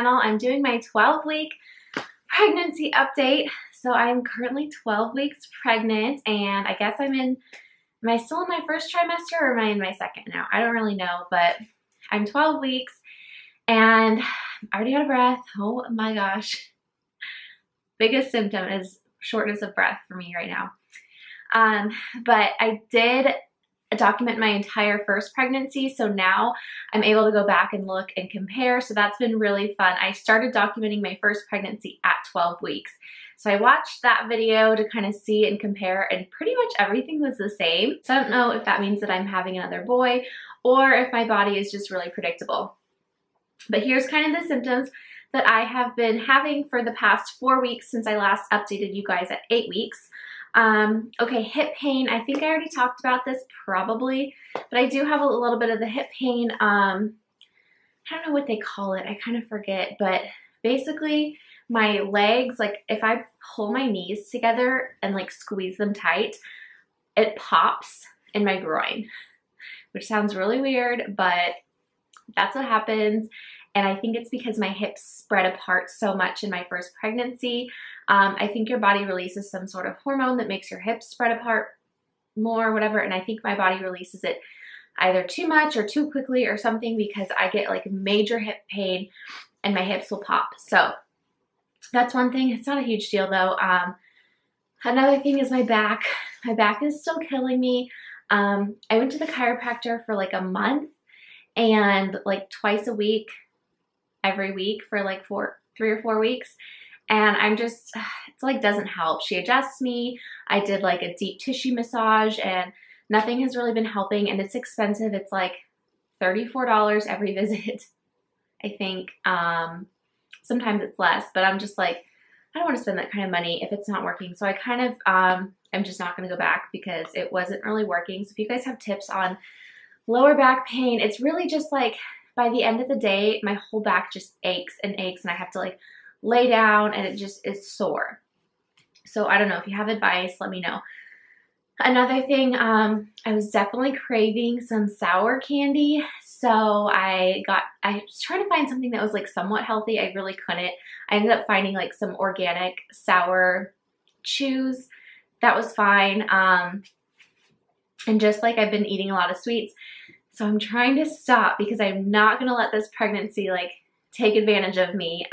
channel. I'm doing my 12-week pregnancy update. So I'm currently 12 weeks pregnant, and I guess am I still in my first trimester or am I in my second now? I don't really know, but I'm 12 weeks and I'm already out of breath. Oh my gosh. Biggest symptom is shortness of breath for me right now. But I did document my entire first pregnancy, so now I'm able to go back and look and compare, so that's been really fun. I started documenting my first pregnancy at 12 weeks, so I watched that video to kind of see and compare, and pretty much everything was the same. So I don't know if that means that I'm having another boy or if my body is just really predictable. But here's kind of the symptoms that I have been having for the past 4 weeks since I last updated you guys at 8 weeks. Okay, hip pain. I think I already talked about this probably, but I do have a little bit of the hip pain. I don't know what they call it. I kind of forget, but basically my legs, like if I pull my knees together and like squeeze them tight, it pops in my groin, which sounds really weird, but that's what happens. And I think it's because my hips spread apart so much in my first pregnancy. I think your body releases some sort of hormone that makes your hips spread apart more, whatever. And I think my body releases it either too much or too quickly or something, because I get like major hip pain and my hips will pop. So that's one thing. It's not a huge deal though. Another thing is my back. My back is still killing me. I went to the chiropractor for like a month, and like twice a week, every week for like 3 or 4 weeks. And I'm just, it's like doesn't help. She adjusts me. I did like a deep tissue massage and nothing has really been helping, and it's expensive. It's like $34 every visit, I think. Sometimes it's less, but I'm just like, I don't want to spend that kind of money if it's not working. So I kind of, I'm just not going to go back because it wasn't really working. So if you guys have tips on lower back pain, it's really just like, by the end of the day, my whole back just aches and aches, and I have to like lay down and it just is sore. So I don't know, if you have advice, let me know. Another thing, I was definitely craving some sour candy. So I was trying to find something that was like somewhat healthy. I really couldn't. I ended up finding like some organic sour chews. That was fine. And just like I've been eating a lot of sweets. So I'm trying to stop because I'm not going to let this pregnancy like take advantage of me.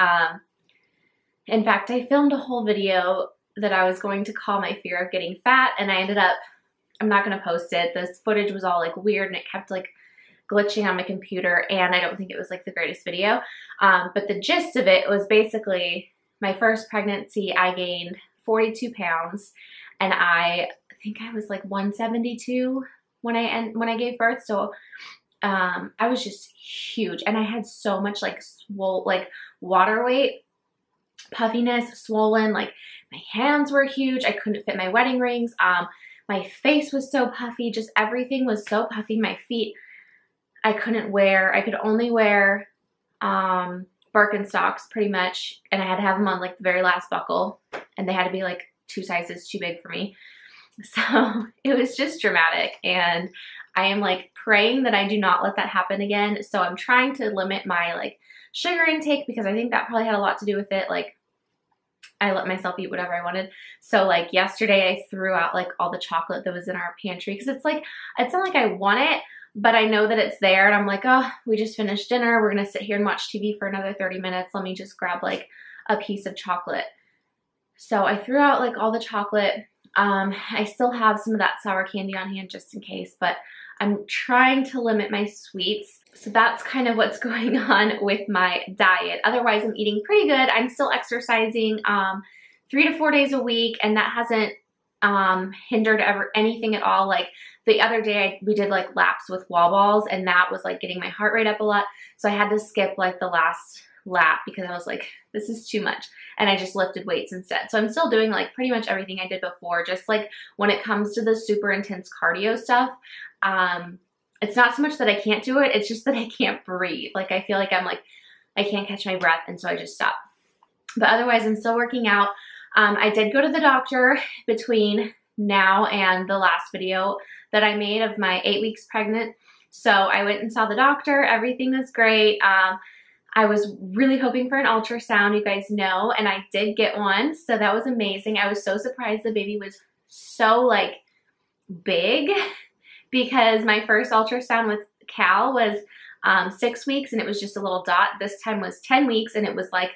In fact, I filmed a whole video that I was going to call my fear of getting fat, and I ended up, I'm not going to post it. This footage was all like weird and it kept like glitching on my computer, and I don't think it was like the greatest video. But the gist of it was basically my first pregnancy, I gained 42 pounds, and I think I was like 172 when I gave birth. So I was just huge, and I had so much like water weight, puffiness, swollen, like my hands were huge. I couldn't fit my wedding rings. My face was so puffy, just everything was so puffy. My feet, I couldn't wear. I could only wear Birkenstocks pretty much, and I had to have them on like the very last buckle, and they had to be like 2 sizes too big for me. So it was just dramatic, and I am like praying that I do not let that happen again. So I'm trying to limit my like sugar intake, because I think that probably had a lot to do with it. Like I let myself eat whatever I wanted. So like yesterday I threw out like all the chocolate that was in our pantry, because it's like, it's not like I want it, but I know that it's there, and I'm like, oh, we just finished dinner. We're going to sit here and watch TV for another 30 minutes. Let me just grab like a piece of chocolate. So I threw out like all the chocolate. I still have some of that sour candy on hand just in case, but I'm trying to limit my sweets. So that's kind of what's going on with my diet. Otherwise, I'm eating pretty good. I'm still exercising 3 to 4 days a week, and that hasn't hindered anything at all. Like the other day we did like laps with wall balls, and that was like getting my heart rate up a lot. So I had to skip like the last lap because I was like, this is too much, and I just lifted weights instead. So I'm still doing like pretty much everything I did before, just like when it comes to the super intense cardio stuff, it's not so much that I can't do it, it's just that I can't breathe. Like I feel like I'm like, I can't catch my breath, and so I just stop. But otherwise, I'm still working out. I did go to the doctor between now and the last video that I made of my 8 weeks pregnant. So I went and saw the doctor. Everything was great. I was really hoping for an ultrasound, you guys know, and I did get one, so that was amazing. I was so surprised the baby was so like big, because my first ultrasound with Cal was 6 weeks and it was just a little dot. This time was 10 weeks and it was like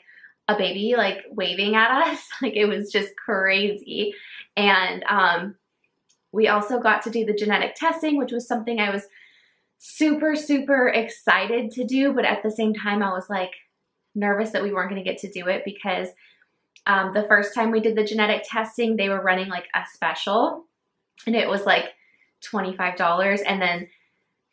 a baby like waving at us. Like it was just crazy. And we also got to do the genetic testing, which was something I was super, super excited to do, but at the same time I was like nervous that we weren't going to get to do it, because the first time we did the genetic testing, they were running like a special and it was like $25. And then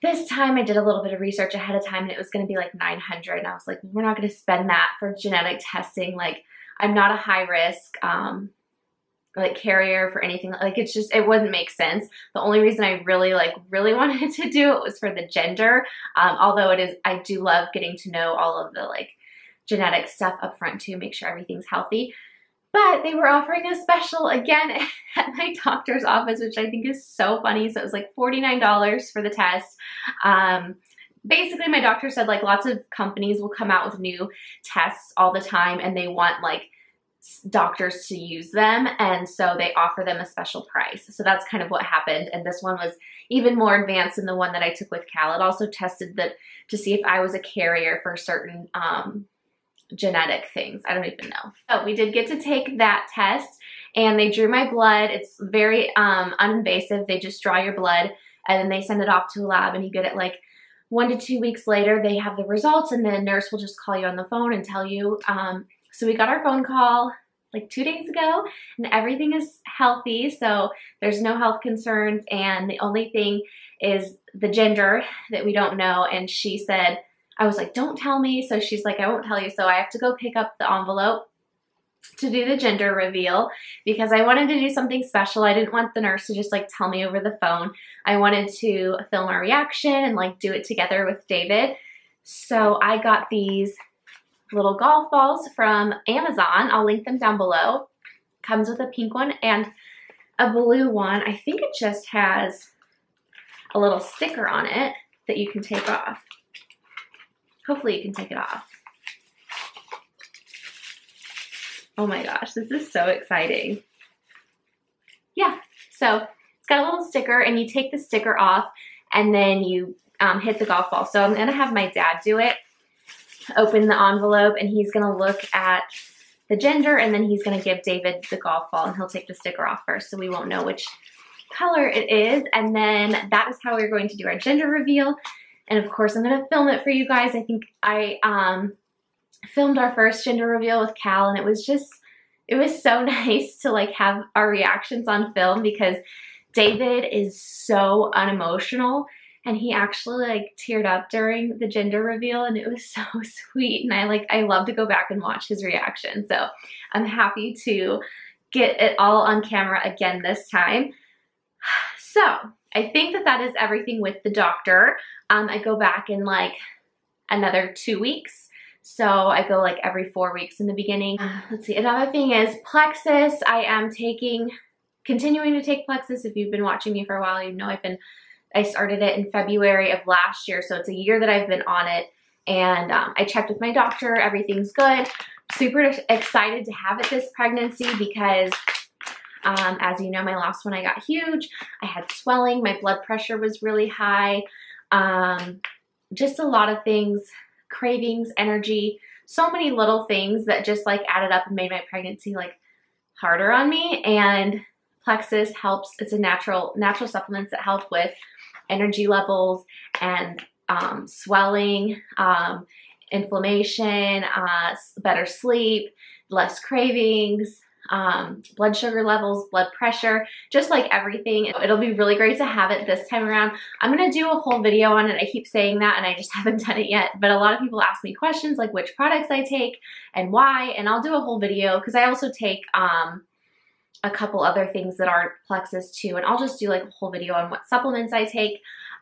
this time I did a little bit of research ahead of time and it was going to be like $900. And I was like, we're not going to spend that for genetic testing. Like I'm not a high risk like carrier for anything. Like it's just, it wouldn't make sense. The only reason I really wanted to do it was for the gender. Although I do love getting to know all of the like genetic stuff up front too, make sure everything's healthy. But they were offering a special again at my doctor's office, which I think is so funny. So it was like $49 for the test. Basically my doctor said like lots of companies will come out with new tests all the time and they want like doctors to use them, and so they offer them a special price. So that's kind of what happened, and this one was even more advanced than the one that I took with Cal. It also tested to see if I was a carrier for certain genetic things. I don't even know. So we did get to take that test and they drew my blood. It's very uninvasive. They just draw your blood and then they send it off to a lab, and you get it like 1 to 2 weeks later. They have the results and the nurse will just call you on the phone and tell you. So we got our phone call like 2 days ago and everything is healthy. So there's no health concerns. And the only thing is the gender that we don't know. And she said, I was like, don't tell me. So she's like, I won't tell you. So I have to go pick up the envelope to do the gender reveal because I wanted to do something special. I didn't want the nurse to just like tell me over the phone. I wanted to film our reaction and like do it together with David. So I got these little golf balls from Amazon. I'll link them down below. Comes with a pink one and a blue one. I think it just has a little sticker on it that you can take off. Hopefully you can take it off. Oh my gosh, this is so exciting. Yeah, so it's got a little sticker and you take the sticker off and then you hit the golf ball. So I'm gonna have my dad do it. Open the envelope and he's gonna look at the gender and then he's gonna give David the golf ball and he'll take the sticker off first so we won't know which color it is. And then that is how we're going to do our gender reveal. And of course I'm gonna film it for you guys. I think I filmed our first gender reveal with Cal and it was so nice to like have our reactions on film because David is so unemotional. And he actually like teared up during the gender reveal and it was so sweet. And I love to go back and watch his reaction. So I'm happy to get it all on camera again this time. So I think that is everything with the doctor. I go back in like another 2 weeks. So I go like every 4 weeks in the beginning. Let's see, another thing is Plexus. I am continuing to take Plexus. If you've been watching me for a while, you know I started it in February of last year, so it's a year that I've been on it, and I checked with my doctor, everything's good. Super excited to have it this pregnancy because, as you know, my last one I got huge, I had swelling, my blood pressure was really high, just a lot of things, cravings, energy, so many little things that just like added up and made my pregnancy like harder on me, and Plexus helps. It's a natural supplements that help with energy levels and swelling, inflammation, better sleep, less cravings, blood sugar levels, blood pressure, just like everything. It'll be really great to have it this time around. I'm gonna do a whole video on it. I keep saying that and I just haven't done it yet, but a lot of people ask me questions like which products I take and why, and I'll do a whole video because I also take a couple other things that aren't Plexus too, and I'll just do like a whole video on what supplements I take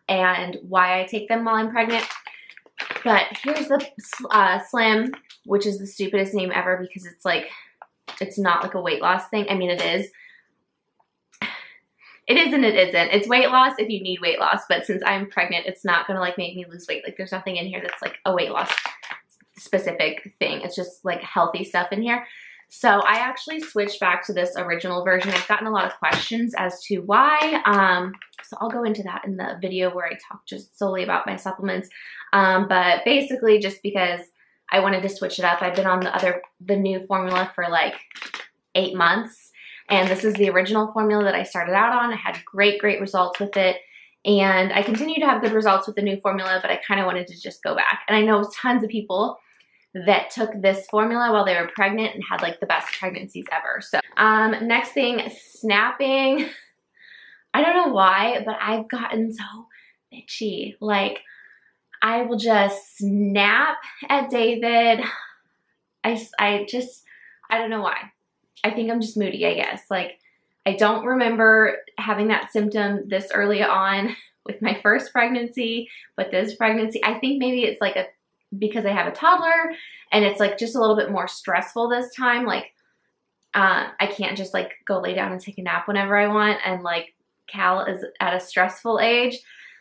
and why I take them while I'm pregnant. But here's the Slim, which is the stupidest name ever because it's like, it's not like a weight loss thing. I mean, it is. It is and it isn't. It's weight loss if you need weight loss, but since I'm pregnant, it's not gonna like make me lose weight. Like there's nothing in here that's like a weight loss specific thing. It's just like healthy stuff in here. So I actually switched back to this original version. I've gotten a lot of questions as to why. So I'll go into that in the video where I talk just solely about my supplements. But basically just because I wanted to switch it up. I've been on the new formula for like 8 months. And this is the original formula that I started out on. I had great results with it. And I continue to have good results with the new formula, but I kind of wanted to just go back. And I know tons of people that took this formula while they were pregnant and had like the best pregnancies ever. So next thing, snapping. I don't know why, but I've gotten so bitchy. Like I will just snap at David. I don't know why. I think I'm just moody, I guess. Like I don't remember having that symptom this early on with my first pregnancy, but this pregnancy, I think maybe it's like because I have a toddler and it's like just a little bit more stressful this time. Like, I can't just like go lay down and take a nap whenever I want. And like Cal is at a stressful age.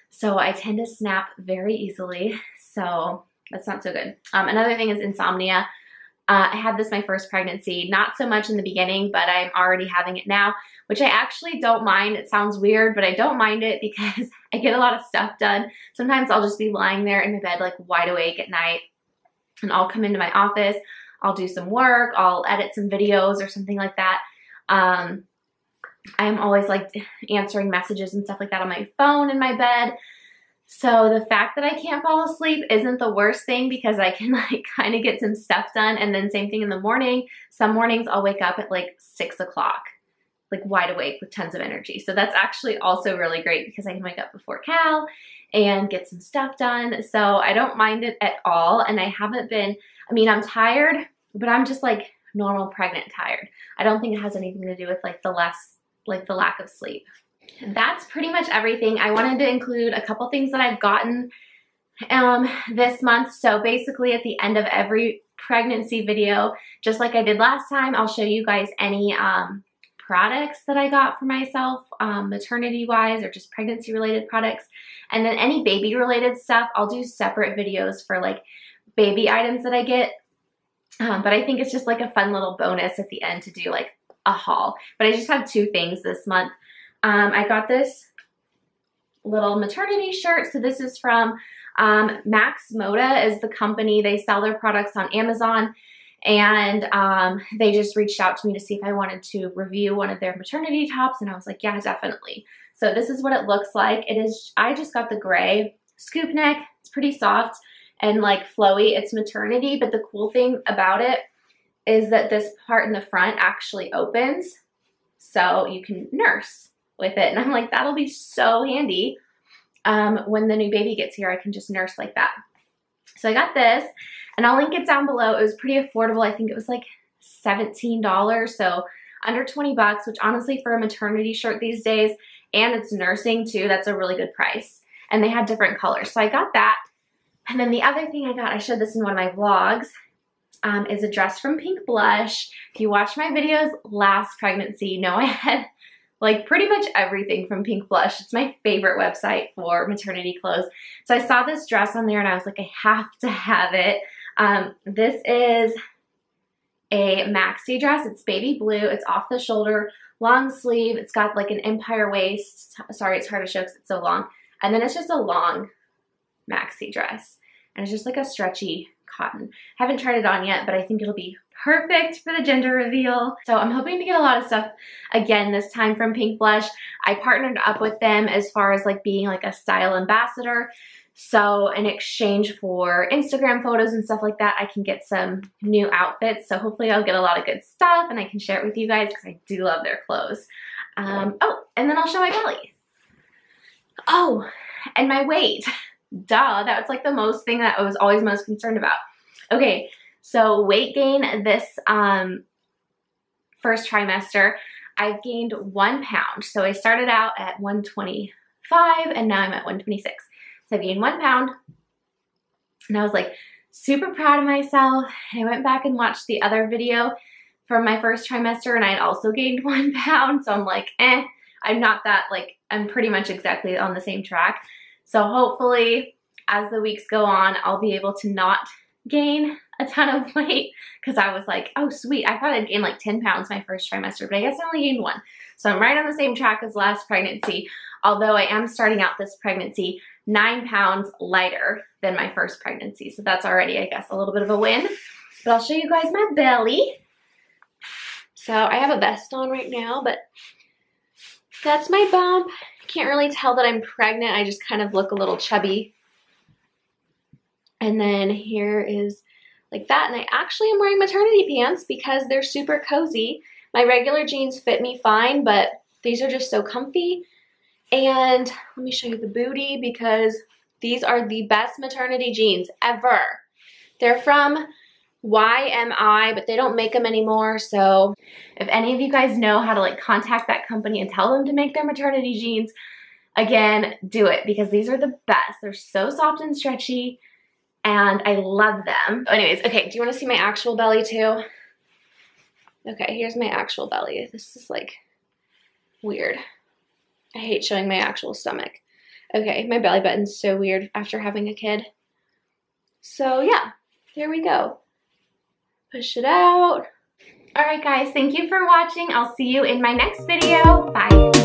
So I tend to snap very easily. So that's not so good. Another thing is insomnia. I had this my first pregnancy, not so much in the beginning, but I'm already having it now, which I actually don't mind. It sounds weird, but I don't mind it because I get a lot of stuff done. Sometimes I'll just be lying there in my bed like wide awake at night and I'll come into my office, I'll do some work, I'll edit some videos or something like that. I'm always like answering messages and stuff like that on my phone in my bed. So the fact that I can't fall asleep isn't the worst thing because I can like kind of get some stuff done. And then same thing in the morning. Some mornings I'll wake up at like 6 o'clock, like wide awake with tons of energy. So that's actually also really great because I can wake up before Cal and get some stuff done. So I don't mind it at all. And I haven't been, I mean, I'm tired, but I'm just like normal pregnant tired. I don't think it has anything to do with like the lack of sleep. That's pretty much everything. I wanted to include a couple things that I've gotten this month. So basically at the end of every pregnancy video, just like I did last time, I'll show you guys any products that I got for myself, maternity wise or just pregnancy related products. And then any baby related stuff, I'll do separate videos for like baby items that I get. But I think it's just like a fun little bonus at the end to do like a haul. But I just have 2 things this month. I got this little maternity shirt. So this is from Max Moda is the company. They sell their products on Amazon. And they just reached out to me to see if I wanted to review one of their maternity tops. And I was like, yeah, definitely. So this is what it looks like. It is, I just got the gray scoop neck. It's pretty soft and like flowy. It's maternity. But the cool thing about it is that this part in the front actually opens so you can nurse with it. And I'm like, that'll be so handy. When the new baby gets here, I can just nurse like that. So I got this and I'll link it down below. It was pretty affordable. I think it was like $17. So under 20 bucks, which honestly for a maternity shirt these days, and it's nursing too, that's a really good price. And they had different colors. So I got that. And then the other thing I got, I showed this in one of my vlogs, is a dress from Pink Blush. If you watched my videos last pregnancy, you know I had like pretty much everything from Pink Blush. It's my favorite website for maternity clothes. So I saw this dress on there and I was like, I have to have it. This is a maxi dress. It's baby blue. It's off the shoulder, long sleeve. It's got like an empire waist. Sorry, it's hard to show because it's so long. And then it's just a long maxi dress. And it's just like a stretchy cotton. Haven't tried it on yet, but I think it'll be perfect for the gender reveal. So I'm hoping to get a lot of stuff again this time from Pink Blush. I partnered up with them as far as like being like a style ambassador. So in exchange for Instagram photos and stuff like that, I can get some new outfits. So hopefully I'll get a lot of good stuff and I can share it with you guys because I do love their clothes. Oh, and then I'll show my belly. Oh, and my weight. Duh, that was like the most thing that I was always most concerned about. Okay, so weight gain this first trimester, I've gained 1 pound. So I started out at 125 and now I'm at 126. So I gained 1 pound and I was like super proud of myself. I went back and watched the other video from my first trimester and I had also gained 1 pound. So I'm like, I'm not that like, I'm pretty much exactly on the same track. So hopefully as the weeks go on, I'll be able to not gain a ton of weight because I was like, oh sweet, I thought I'd gain like 10 pounds my first trimester, but I guess I only gained 1. So I'm right on the same track as last pregnancy, although I am starting out this pregnancy 9 pounds lighter than my first pregnancy. So that's already, I guess, a little bit of a win. But I'll show you guys my belly. So I have a vest on right now, but that's my bump. Can't really tell that I'm pregnant. I just kind of look a little chubby. And then here is like that. And I actually am wearing maternity pants because they're super cozy. My regular jeans fit me fine, but these are just so comfy. And let me show you the booty because these are the best maternity jeans ever. They're from YMI, but they don't make them anymore. So if any of you guys know how to like contact that company and tell them to make their maternity jeans, again, do it because these are the best. They're so soft and stretchy and I love them. Anyways, okay, do you want to see my actual belly too? Okay, here's my actual belly. This is like weird. I hate showing my actual stomach. Okay, my belly button's so weird after having a kid. So yeah, there we go. Push it out. All right, guys, thank you for watching. I'll see you in my next video. Bye.